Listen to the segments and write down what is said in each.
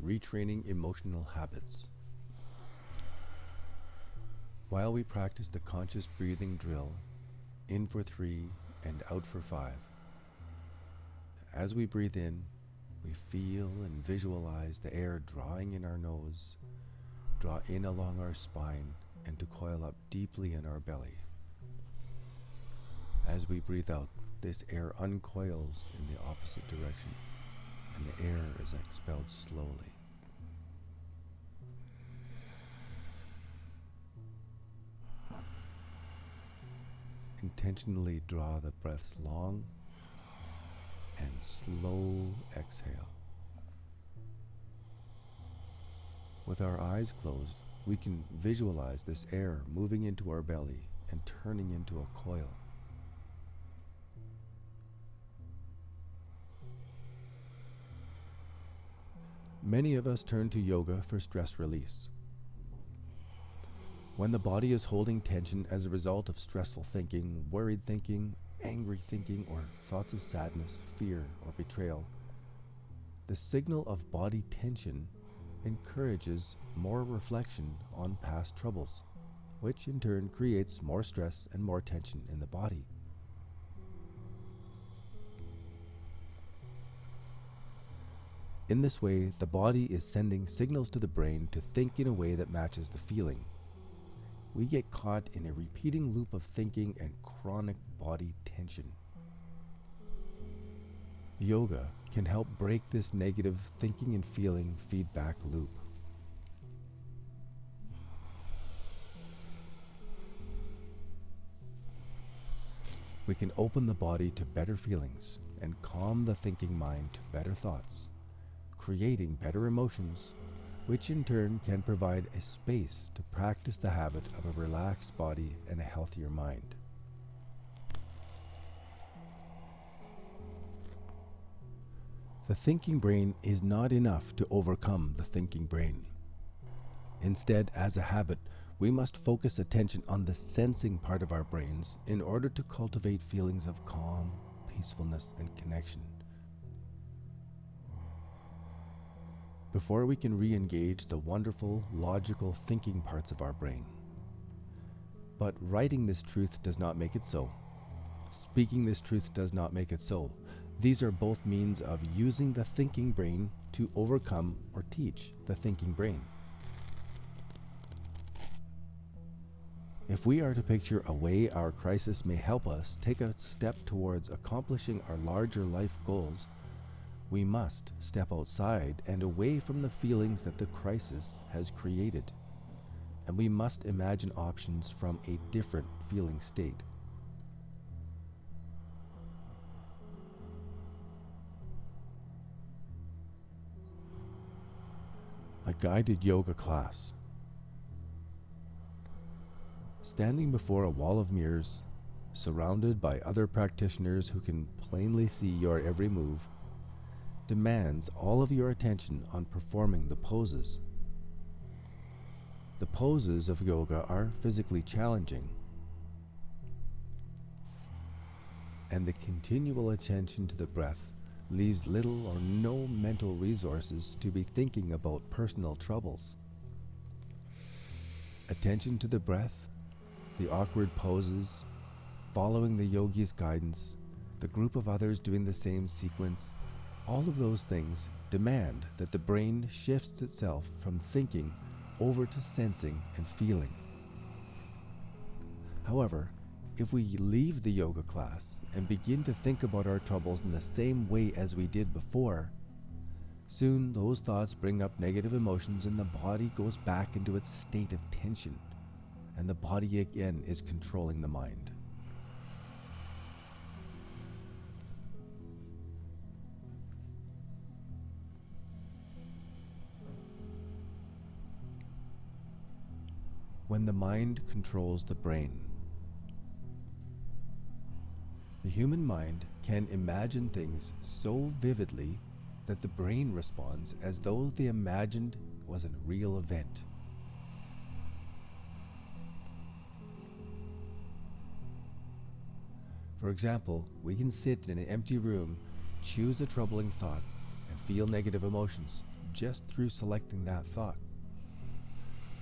retraining emotional habits. While we practice the conscious breathing drill, in for 3 and out for 5, as we breathe in, we feel and visualize the air drawing in our nose, draw in along our spine, and to coil up deeply in our belly. As we breathe out, this air uncoils in the opposite direction, and the air is expelled slowly. Intentionally draw the breaths long and slow exhale. With our eyes closed, we can visualize this air moving into our belly and turning into a coil. Many of us turn to yoga for stress release. When the body is holding tension as a result of stressful thinking, worried thinking, angry thinking, or thoughts of sadness, fear, or betrayal, the signal of body tension encourages more reflection on past troubles, which in turn creates more stress and more tension in the body. In this way, the body is sending signals to the brain to think in a way that matches the feeling. We get caught in a repeating loop of thinking and chronic body tension. Yoga can help break this negative thinking and feeling feedback loop. We can open the body to better feelings and calm the thinking mind to better thoughts, creating better emotions, which in turn can provide a space to practice the habit of a relaxed body and a healthier mind. The thinking brain is not enough to overcome the thinking brain. Instead, as a habit, we must focus attention on the sensing part of our brains in order to cultivate feelings of calm, peacefulness, and connection. Before we can re-engage the wonderful, logical thinking parts of our brain. But writing this truth does not make it so. Speaking this truth does not make it so. These are both means of using the thinking brain to overcome or teach the thinking brain. If we are to picture a way our crisis may help us take a step towards accomplishing our larger life goals, we must step outside and away from the feelings that the crisis has created, and we must imagine options from a different feeling state. A guided yoga class. Standing before a wall of mirrors, surrounded by other practitioners who can plainly see your every move, demands all of your attention on performing the poses. The poses of yoga are physically challenging, and the continual attention to the breath leaves little or no mental resources to be thinking about personal troubles. Attention to the breath, the awkward poses, following the yogi's guidance, the group of others doing the same sequence, all of those things demand that the brain shifts itself from thinking over to sensing and feeling. However, if we leave the yoga class and begin to think about our troubles in the same way as we did before, soon those thoughts bring up negative emotions and the body goes back into its state of tension, and the body again is controlling the mind. When the mind controls the brain. The human mind can imagine things so vividly that the brain responds as though the imagined was a real event. For example, we can sit in an empty room, choose a troubling thought, and feel negative emotions, just through selecting that thought.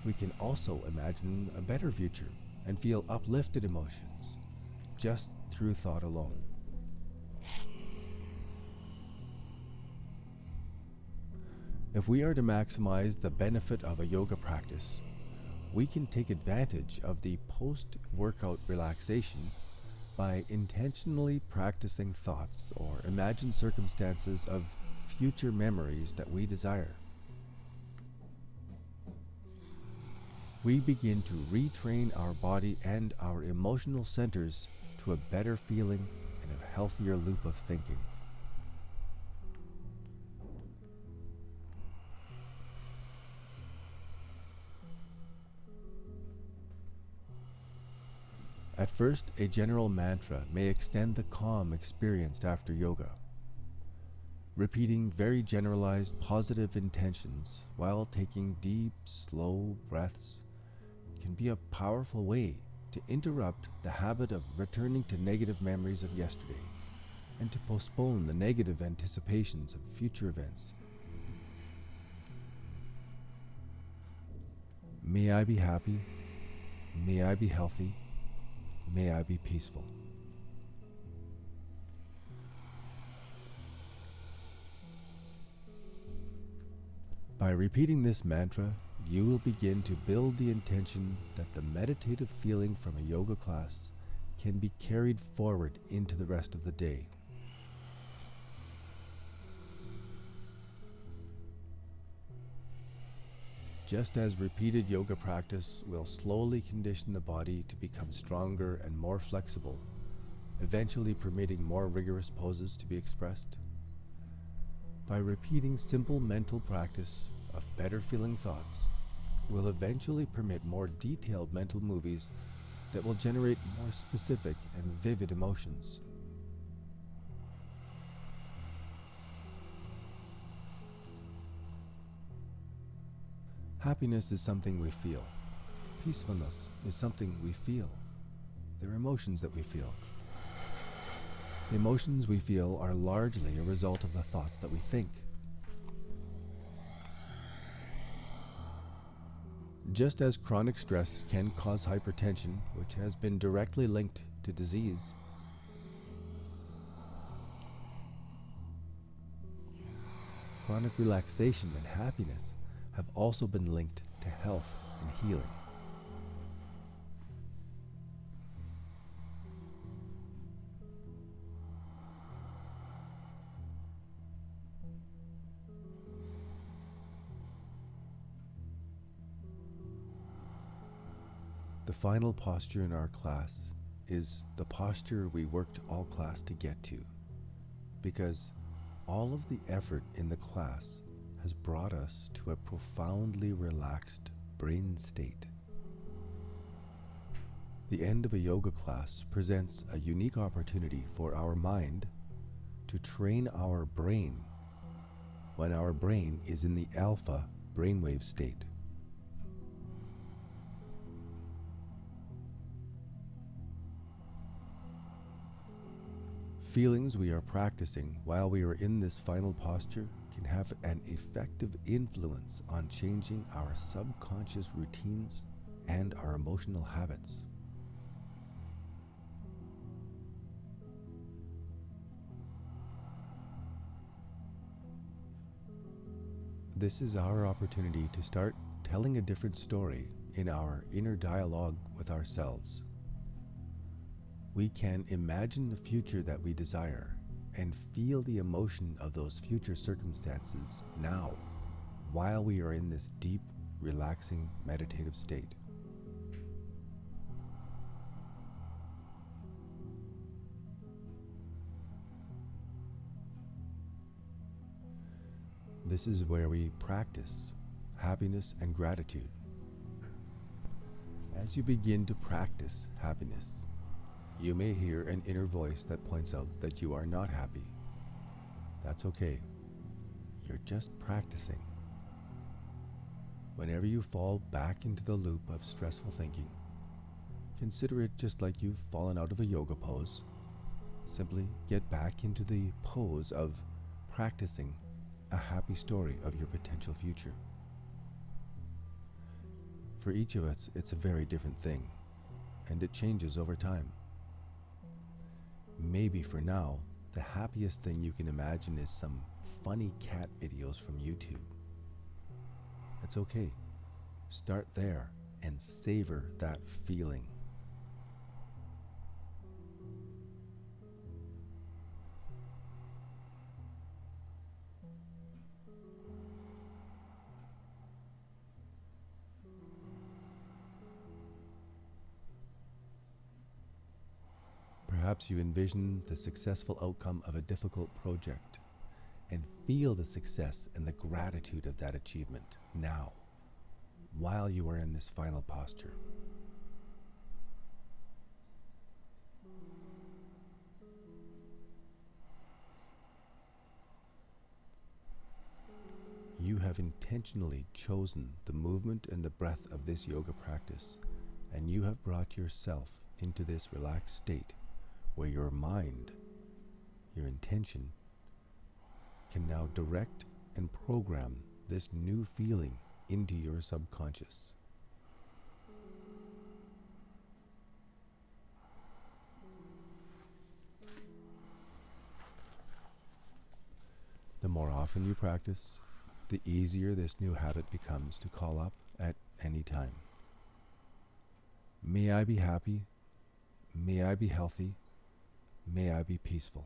We can also imagine a better future and feel uplifted emotions just through thought alone. If we are to maximize the benefit of a yoga practice, we can take advantage of the post-workout relaxation by intentionally practicing thoughts or imagined circumstances of future memories that we desire. We begin to retrain our body and our emotional centers to a better feeling and a healthier loop of thinking. At first, a general mantra may extend the calm experienced after yoga. Repeating very generalized positive intentions while taking deep, slow breaths can be a powerful way to interrupt the habit of returning to negative memories of yesterday and to postpone the negative anticipations of future events. May I be happy. May I be healthy. May I be peaceful. By repeating this mantra, you will begin to build the intention that the meditative feeling from a yoga class can be carried forward into the rest of the day. Just as repeated yoga practice will slowly condition the body to become stronger and more flexible, eventually permitting more rigorous poses to be expressed, by repeating simple mental practice of better feeling thoughts will eventually permit more detailed mental movies that will generate more specific and vivid emotions. Happiness is something we feel. Peacefulness is something we feel. They're emotions that we feel. The emotions we feel are largely a result of the thoughts that we think. Just as chronic stress can cause hypertension, which has been directly linked to disease, chronic relaxation and happiness have also been linked to health and healing. The final posture in our class is the posture we worked all class to get to, because all of the effort in the class has brought us to a profoundly relaxed brain state. The end of a yoga class presents a unique opportunity for our mind to train our brain when our brain is in the alpha brainwave state. Feelings we are practicing while we are in this final posture can have an effective influence on changing our subconscious routines and our emotional habits. This is our opportunity to start telling a different story in our inner dialogue with ourselves. We can imagine the future that we desire and feel the emotion of those future circumstances now, while we are in this deep, relaxing, meditative state. This is where we practice happiness and gratitude. As you begin to practice happiness, you may hear an inner voice that points out that you are not happy. That's okay. You're just practicing. Whenever you fall back into the loop of stressful thinking, consider it just like you've fallen out of a yoga pose. Simply get back into the pose of practicing a happy story of your potential future. For each of us, it's a very different thing, and it changes over time. Maybe for now, the happiest thing you can imagine is some funny cat videos from YouTube. It's okay. Start there and savor that feeling. Perhaps you envision the successful outcome of a difficult project and feel the success and the gratitude of that achievement now, while you are in this final posture. You have intentionally chosen the movement and the breath of this yoga practice, and you have brought yourself into this relaxed state where your mind, your intention, can now direct and program this new feeling into your subconscious. The more often you practice, the easier this new habit becomes to call up at any time. May I be happy. May I be healthy. May I be peaceful.